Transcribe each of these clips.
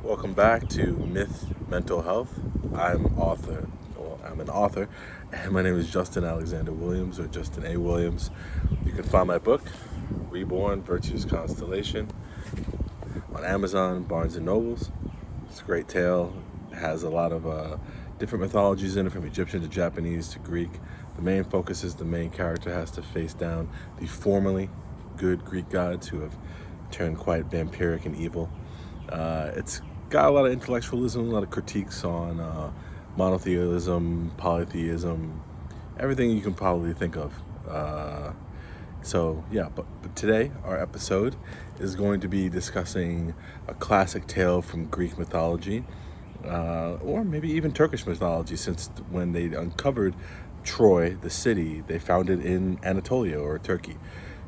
Welcome back to Myth Mental Health. I'm an author, and my name is Justin Alexander Williams, or Justin A.Williams. You can find my book, Reborn: Virtue's Constellation, on Amazon, Barnes & Nobles. It's a great tale. It has a lot of different mythologies in it, from Egyptian to Japanese to Greek. The main focus is the main character has to face down the formerly good Greek gods who have turned quite vampiric and evil. It's got a lot of intellectualism, a lot of critiques on monotheism, polytheism, everything you can probably think of. But today our episode is going to be discussing a classic tale from Greek mythology, or maybe even Turkish mythology, since when they uncovered Troy, the city, they found it in Anatolia, or Turkey.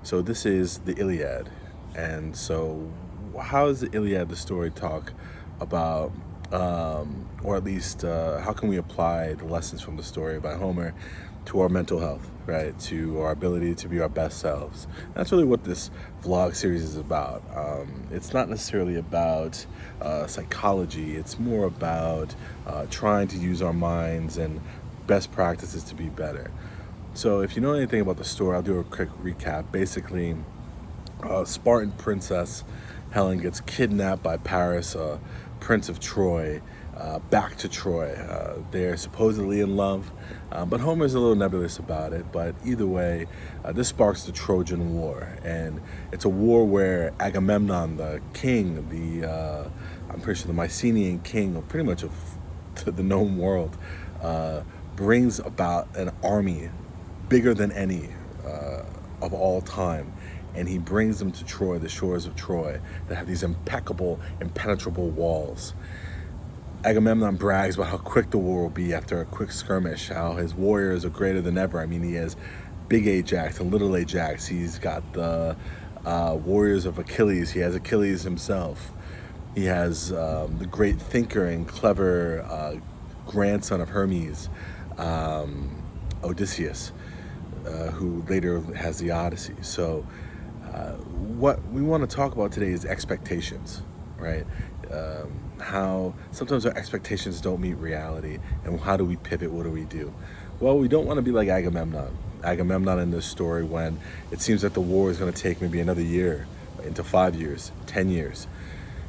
So this is the Iliad. And so how does the Iliad, the story, talk about, or at least how can we apply the lessons from the story by Homer to our mental health, right? To our ability to be our best selves. And that's really what this vlog series is about. It's not necessarily about psychology. It's more about trying to use our minds and best practices to be better. So if you know anything about the story, I'll do a quick recap. Basically, Spartan princess Helen gets kidnapped by Paris, Prince of Troy, back to Troy. They're supposedly in love, but Homer's a little nebulous about it. But either way, this sparks the Trojan War, and it's a war where Agamemnon, the king, I'm pretty sure the Mycenaean king of pretty much of the known world, brings about an army bigger than any of all time. And he brings them to Troy, the shores of Troy, that have these impeccable, impenetrable walls. Agamemnon brags about how quick the war will be after a quick skirmish, how his warriors are greater than ever. I mean, he has big Ajax and little Ajax. He's got the warriors of Achilles. He has Achilles himself. He has the great thinker and clever grandson of Hermes, Odysseus, who later has the Odyssey. So what we want to talk about today is expectations, right? How sometimes our expectations don't meet reality, and how do we pivot? What do we do? Well, we don't want to be like Agamemnon. Agamemnon in this story, when it seems that the war is going to take maybe another year, into 5 years, 10 years.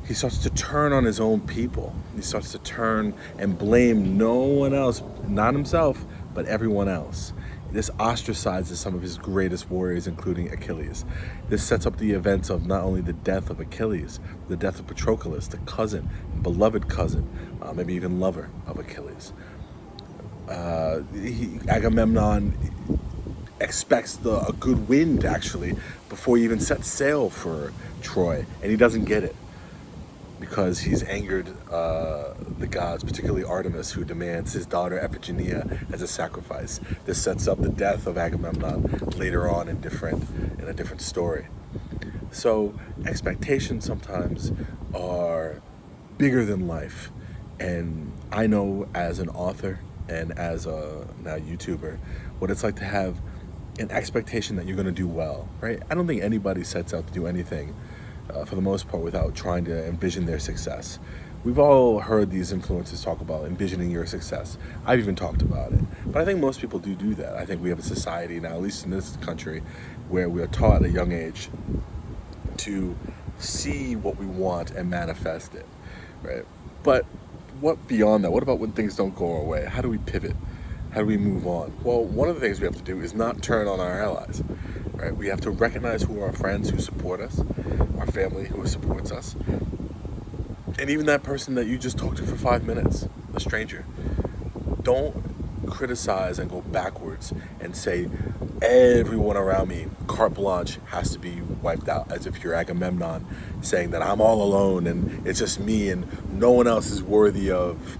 He starts to turn on his own people. He starts to turn and blame no one else, not himself, but everyone else. This ostracizes some of his greatest warriors, including Achilles. This sets up the events of not only the death of Achilles, the death of Patroclus, the cousin, beloved cousin, maybe even lover of Achilles. Agamemnon expects a good wind, actually, before he even sets sail for Troy, and he doesn't get it, because he's angered the gods, particularly Artemis, who demands his daughter Iphigenia as a sacrifice. This sets up the death of Agamemnon later on in a different story. So expectations sometimes are bigger than life. And I know, as an author and as a now YouTuber, what it's like to have an expectation that you're going to do well, right? I don't think anybody sets out to do anything for the most part without trying to envision their success. We've all heard these influencers talk about envisioning your success. I've even talked about it. But I think most people do that. I think we have a society now, at least in this country, where we are taught at a young age to see what we want and manifest it, right? But what beyond that? What about when things don't go our way? How do we pivot? How do we move on? Well, one of the things we have to do is not turn on our allies, right? We have to recognize who are our friends who support us, our family who supports us, and even that person that you just talked to for 5 minutes, a stranger. Don't criticize and go backwards and say everyone around me, carte blanche, has to be wiped out, as if you're Agamemnon saying that I'm all alone and it's just me and no one else is worthy of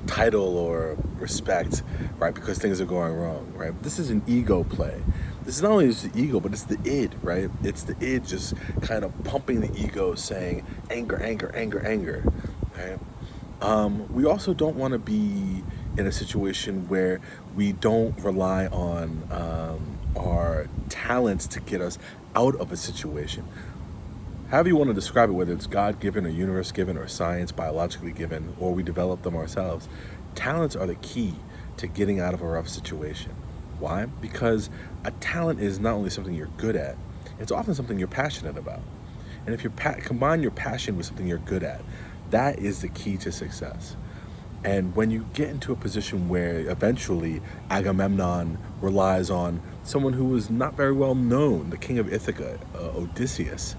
title or respect, right? Because things are going wrong, right? This is an ego play. This is not only just the ego, but it's the id, right? It's the id just kind of pumping the ego, saying anger, anger, anger, anger, right? We also don't want to be in a situation where we don't rely on our talents to get us out of a situation. However you want to describe it, whether it's God-given or universe-given or science, biologically given, or we develop them ourselves, talents are the key to getting out of a rough situation. Why? Because a talent is not only something you're good at, it's often something you're passionate about. And if you combine your passion with something you're good at, that is the key to success. And when you get into a position where eventually Agamemnon relies on someone who was not very well known, the king of Ithaca, Odysseus,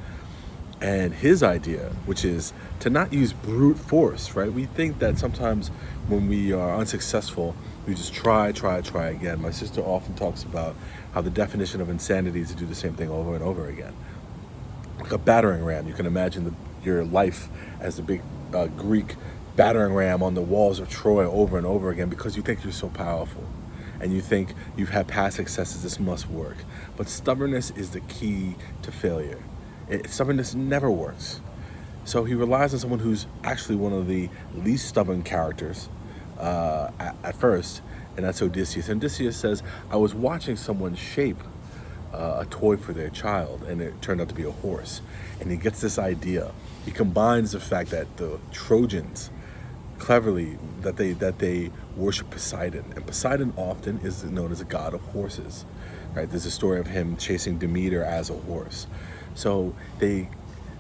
and his idea, which is to not use brute force, right? We think that sometimes when we are unsuccessful, we just try again. My sister often talks about how the definition of insanity is to do the same thing over and over again. Like a battering ram, you can imagine your life as the big Greek battering ram on the walls of Troy over and over again because you think you're so powerful and you think you've had past successes, this must work. But stubbornness is the key to failure. Stubbornness never works. So he relies on someone who's actually one of the least stubborn characters at first, and that's Odysseus. And Odysseus says, I was watching someone shape a toy for their child, and it turned out to be a horse. And he gets this idea. He combines the fact that the Trojans, cleverly, that they worship Poseidon, and Poseidon often is known as a god of horses. Right? There's a story of him chasing Demeter as a horse. So they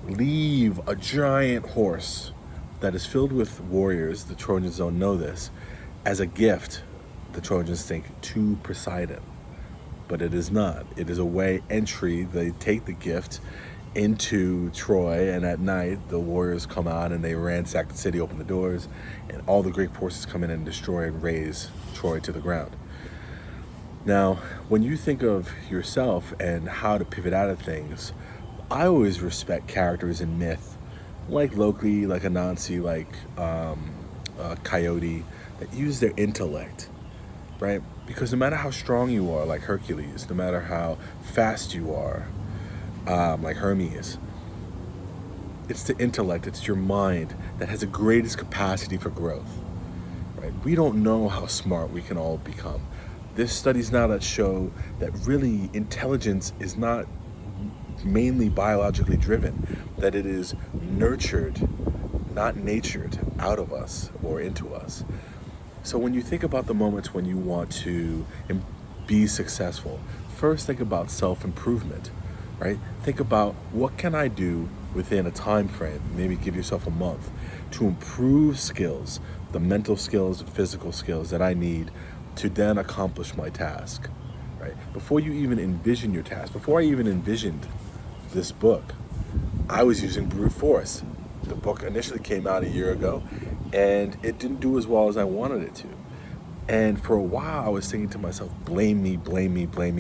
leave a giant horse that is filled with warriors, the Trojans don't know this, as a gift, the Trojans think, to Poseidon. But it is not. It is a way entry. They take the gift into Troy, and at night the warriors come out and they ransack the city, open the doors, and all the Greek forces come in and destroy and raze Troy to the ground. Now, when you think of yourself and how to pivot out of things, I always respect characters in myth, like Loki, like Anansi, like Coyote, that use their intellect, right? Because no matter how strong you are, like Hercules, no matter how fast you are, like Hermes, it's the intellect, it's your mind that has the greatest capacity for growth, right? We don't know how smart we can all become. There's studies now that show that really intelligence is not mainly biologically driven, that it is nurtured, not natured, out of us or into us. So when you think about the moments when you want to be successful, first think about self-improvement, right? Think about what can I do within a time frame, maybe give yourself a month, to improve skills, the mental skills, the physical skills that I need to then accomplish my task, right? Before you even envision your task, before I even envisioned this book, I was using brute force. The book initially came out a year ago, and it didn't do as well as I wanted it to. And for a while, I was thinking to myself, blame me,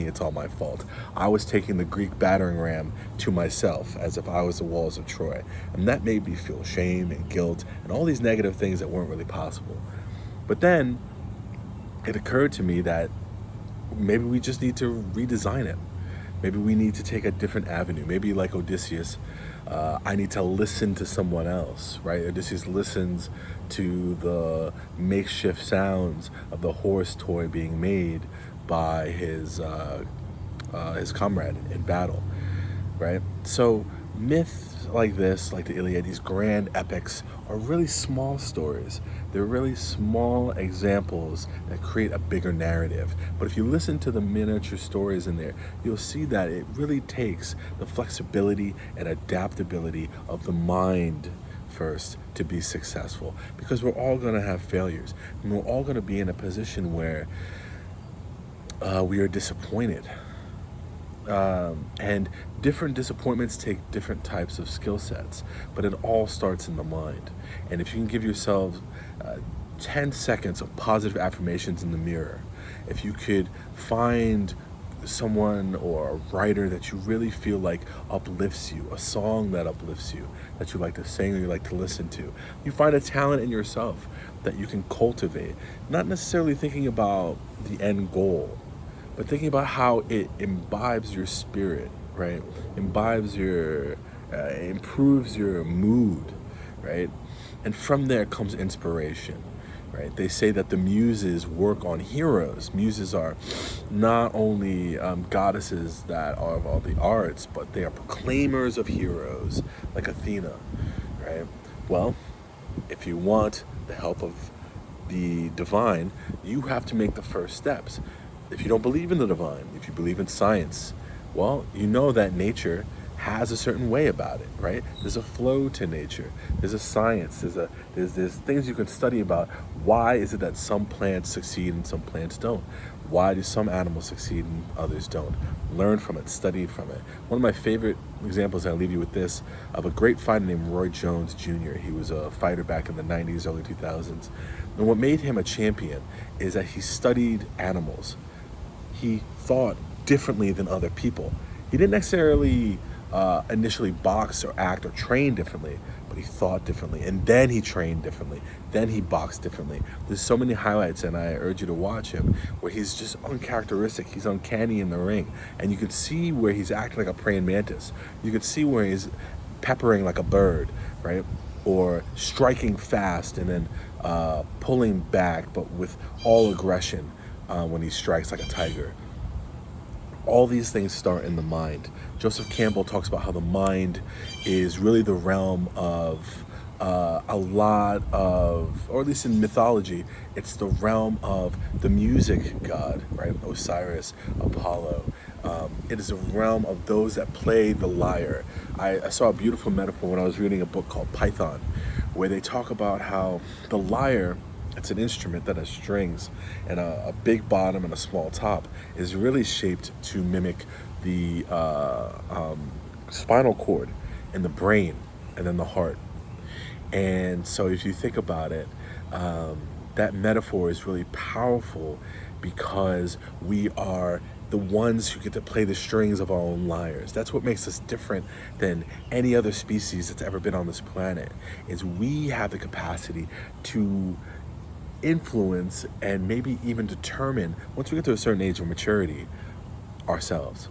it's all my fault. I was taking the Greek battering ram to myself as if I was the walls of Troy. And that made me feel shame and guilt and all these negative things that weren't really possible. But then it occurred to me that maybe we just need to redesign it. Maybe we need to take a different avenue. Maybe like Odysseus, I need to listen to someone else, right? Odysseus listens to the makeshift sounds of the horse toy being made by his comrade in battle, right? So myths like this, like the Iliad, these grand epics, are really small stories. They're really small examples that create a bigger narrative. But if you listen to the miniature stories in there, you'll see that it really takes the flexibility and adaptability of the mind first to be successful. Because we're all going to have failures. And we're all going to be in a position where we are disappointed. And different disappointments take different types of skill sets, but it all starts in the mind. And if you can give yourself 10 seconds of positive affirmations in the mirror, if you could find someone or a writer that you really feel like uplifts you, a song that uplifts you, that you like to sing or you like to listen to, you find a talent in yourself that you can cultivate, not necessarily thinking about the end goal, but thinking about how it imbibes your spirit, right? Improves your mood, right? And from there comes inspiration. right? They say that the muses work on heroes. Muses are not only goddesses that are of all the arts, but they are proclaimers of heroes, like Athena, right? Well, if you want the help of the divine, you have to make the first steps. If you don't believe in the divine, if you believe in science, well, you know that nature has a certain way about it, right? There's a flow to nature. There's a science. There's things you can study about. Why is it that some plants succeed and some plants don't? Why do some animals succeed and others don't? Learn from it, study from it. One of my favorite examples, I'll leave you with this, of a great fighter named Roy Jones Jr. He was a fighter back in the 90s, early 2000s. And what made him a champion is that he studied animals. He thought differently than other people. He didn't necessarily initially box or act or train differently, but he thought differently, and then he trained differently, then he boxed differently. There's so many highlights, and I urge you to watch him, where he's just uncharacteristic. He's uncanny in the ring, and you can see where he's acting like a praying mantis. You can see where he's peppering like a bird, right? Or striking fast and then pulling back, but with all aggression when he strikes like a tiger. All these things start in the mind. Joseph Campbell talks about how the mind is really the realm of a lot of, or at least in mythology, it's the realm of the music god, right? Osiris, Apollo. It is a realm of those that play the lyre. I saw a beautiful metaphor when I was reading a book called Python, where they talk about how the lyre, it's an instrument that has strings and a big bottom and a small top, is really shaped to mimic the spinal cord and the brain and then the heart. And so if you think about it, that metaphor is really powerful because we are the ones who get to play the strings of our own lyres. That's what makes us different than any other species that's ever been on this planet, is we have the capacity to influence and maybe even determine, once we get to a certain age of maturity, ourselves.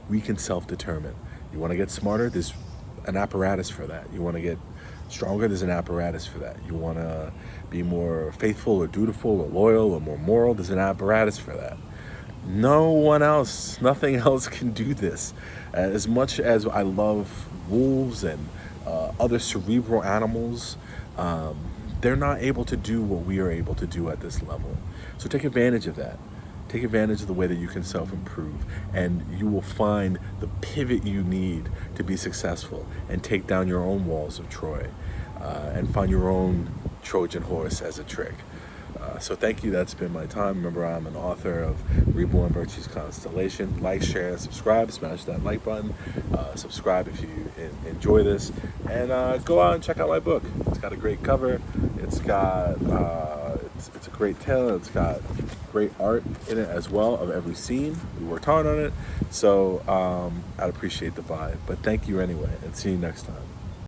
We can self-determine. You want to get smarter? There's an apparatus for that. You want to get stronger? There's an apparatus for that. You want to be more faithful or dutiful or loyal or more moral? There's an apparatus for that. No one else, nothing else can do this. As much as I love wolves and other cerebral animals, they're not able to do what we are able to do at this level. So take advantage of that. Take advantage of the way that you can self-improve, and you will find the pivot you need to be successful and take down your own walls of Troy and find your own Trojan horse as a trick. So thank you. That's been my time. Remember, I'm an author of Reborn Virtues Constellation. Like, share, and subscribe. Smash that like button. Subscribe if you enjoy this. And go out and check out my book. It's got a great cover. It's got it's a great tale. It's got great art in it as well of every scene. We worked hard on it. So I'd appreciate the vibe. But thank you anyway, and see you next time.